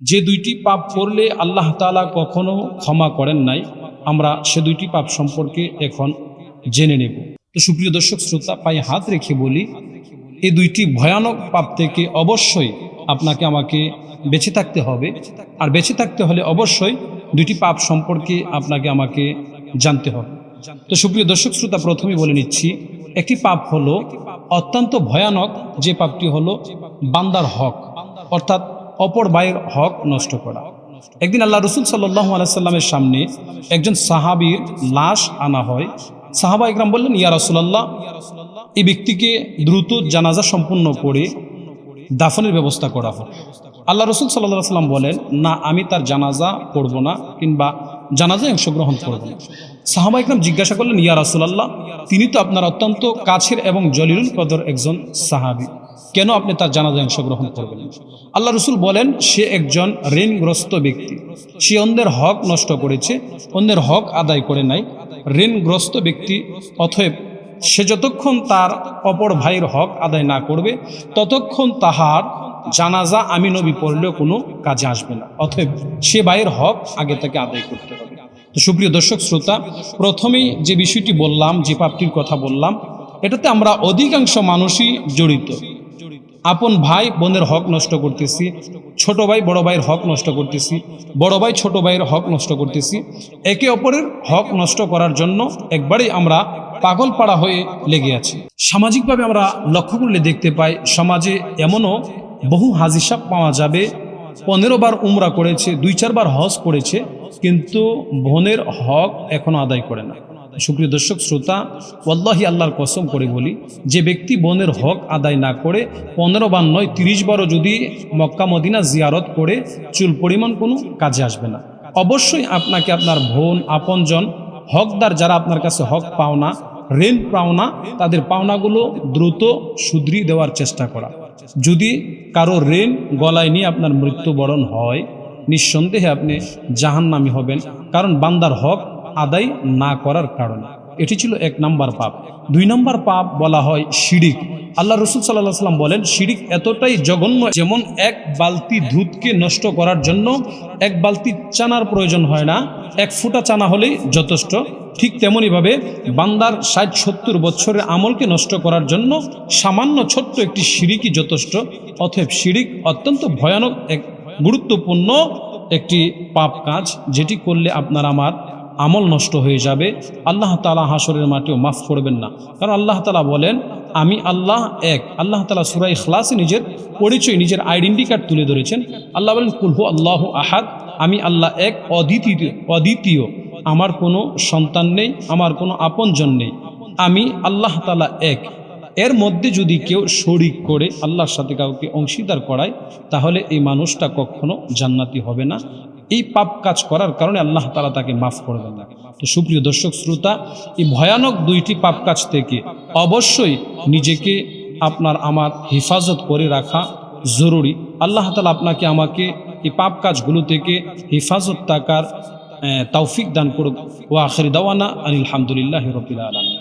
যে দুইটি পাপ করলে আল্লাহ তাআলা কখনো ক্ষমা করেন নাই, আমরা সে দুইটি পাপ সম্পর্কে এখন জেনে নেব। তো সুপ্রিয় দর্শক শ্রোতা, পায়ে হাত রেখে বলি, এই দুইটি ভয়ানক পাপ থেকে অবশ্যই আপনাকে আমাকে বেঁচে থাকতে হবে। আর বেঁচে থাকতে হলে অবশ্যই দুইটি পাপ সম্পর্কে আপনাকে আমাকে জানতে হবে। তো সুপ্রিয় দর্শক শ্রোতা, প্রথমেই বলে নিচ্ছি, একটি পাপ হলো অত্যন্ত ভয়ানক, যে পাপটি হলো বান্দার হক, অর্থাৎ অপর ভাইয়ের হক নষ্ট করা। একদিন আল্লাহ রসুল সাল্লাল্লাহু আলাইহি সাল্লামের সামনে একজন সাহাবীর লাশ আনা হয়। সাহাবা ইকরাম বললেন, ইয়া রাসূলুল্লাহ, এই ব্যক্তিকে দ্রুত জানাজা সম্পূর্ণ করে দাফনের ব্যবস্থা করা হয়। আল্লাহ রসুল সাল্লাল্লাহু আলাইহি সাল্লাম বলেন, না, আমি তার জানাজা পড়ব না, কিংবা জানাজায় অংশগ্রহণ করব না। সাহাবা ইকরাম জিজ্ঞাসা করলেন, ইয়া রাসূলুল্লাহ, তিনি তো আপনার অত্যন্ত কাছের এবং জলিলুল কদর একজন সাহাবী, কেন আপনি তার জানাজায় অংশগ্রহণ করবেন? আল্লাহ রসুল বলেন, সে একজন ঋণগ্রস্ত ব্যক্তি, সে অন্যের হক নষ্ট করেছে, অন্যের হক আদায় করে নাই, ঋণগ্রস্ত ব্যক্তি। অতএব সে যতক্ষণ তার অপর ভাইয়ের হক আদায় না করবে, ততক্ষণ তাহার জানাজা আমি নবী পড়লেও কোনো কাজে আসবে না। অতএব সে ভাইয়ের হক আগে থেকে আদায় করতে হবে। তো সুপ্রিয় দর্শক শ্রোতা, প্রথমেই যে বিষয়টি বললাম, যে পাপটির কথা বললাম, এটাতে আমরা অধিকাংশ মানুষই জড়িত। আপন ভাই বোনের হক নষ্ট করতেছি, ছোট ভাই বড় ভাইয়ের হক নষ্ট করতেছি, বড় ভাই ছোট ভাইয়ের হক নষ্ট করতেছি। একে অপরের হক নষ্ট করার জন্য একবারেই আমরা পাগল পাড়া হয়ে লেগে আছি। সামাজিকভাবে আমরা লক্ষ্য করলে দেখতে পাই, সমাজে এমনও বহু হাজী সাহেব পাওয়া যাবে, 15 বার উমরা করেছে, 2-4 বার হজ করেছে, কিন্তু বোনের হক এখনো আদায় করে না। সুপ্রিয় দর্শক শ্রোতা, ওয়াল্লাহি আল্লাহর কসম করে বলি, যে ব্যক্তি বোনের হক আদায় না করে 15 বার নয় 30 বারও যদি মক্কা মদিনা জিয়ারত করে, চুল পরিমাণ কোনো কাজে আসবে না। অবশ্যই আপনাকে আপনার বোন, আপনজন, হকদার যারা আপনার কাছে হক পাওনা, ঋণ পাওনা, তাদের পাওনাগুলো দ্রুত শুধরিয়ে দেওয়ার চেষ্টা করা। যদি কারো ঋণ গলায় নিয়ে আপনার মৃত্যুবরণ হয়, নিঃসন্দেহে আপনি জাহান্নামী হবেন, কারণ বান্দার হক আদায় না করার কারণে। এটি ছিল 1 নম্বর পাপ। 2 নম্বর পাপ বলা হয় শিরিক। আল্লাহ রসুল সাল্লাল্লাহু আলাইহি ওয়াসাল্লাম বলেন, শিরিক এতটাই জঘন্য, যেমন 1 বালতি দুধকে নষ্ট করার জন্য 1 বালতি চানার প্রয়োজন হয় না, 1 ফুটা চানা হলেই যথেষ্ট। ঠিক তেমনইভাবে বান্দার 60-70 বছরের আমলকে নষ্ট করার জন্য সামান্য ছোট্ট একটি শিরিকই যথেষ্ট। অতএব শিরিক অত্যন্ত ভয়ানক এক গুরুত্বপূর্ণ একটি পাপ কাজ, যেটি করলে আপনার আমার আমল নষ্ট হয়ে যাবে। আল্লাহ তাআলা হাসরের মাঠেও মাফ করবেন না, কারণ আল্লাহ তাআলা বলেন, আমি আল্লাহ এক। আল্লাহ তাআলা সূরা ইখলাসে নিজের পরিচয়, নিজের আইডেন্টি কার্ড তুলে ধরেছেন। আল্লাহ বলেন, কুল হু আল্লাহু আহাদ, আমি আল্লাহ এক, অদ্বিতীয়, আমার কোনো সন্তান নেই, আমার কোনো আপনজন নেই, আমি আল্লাহ তাআলা এক। এর মধ্যে যদি কেউ শরিক করে, আল্লাহর সাথে কাউকে অংশীদার করায়, তাহলে এই মানুষটা কখনো জান্নাতি হবে না। এই পাপ কাজ করার কারণে আল্লাহ তাআলা তাকে মাফ করবেন না। তো সুপ্রিয় দর্শক শ্রোতা, এই ভয়ানক 2টি পাপ কাজ থেকে অবশ্যই নিজেকে আপনার আমার হেফাজত করে রাখা জরুরি। আল্লাহ তাআলা আপনাকে আমাকে এই পাপ কাজগুলো থেকে হেফাজত থাকার তৌফিক দান করুক। ওয়া আখির দাওয়ানা আলহামদুলিল্লাহি রাব্বিল আলামিন।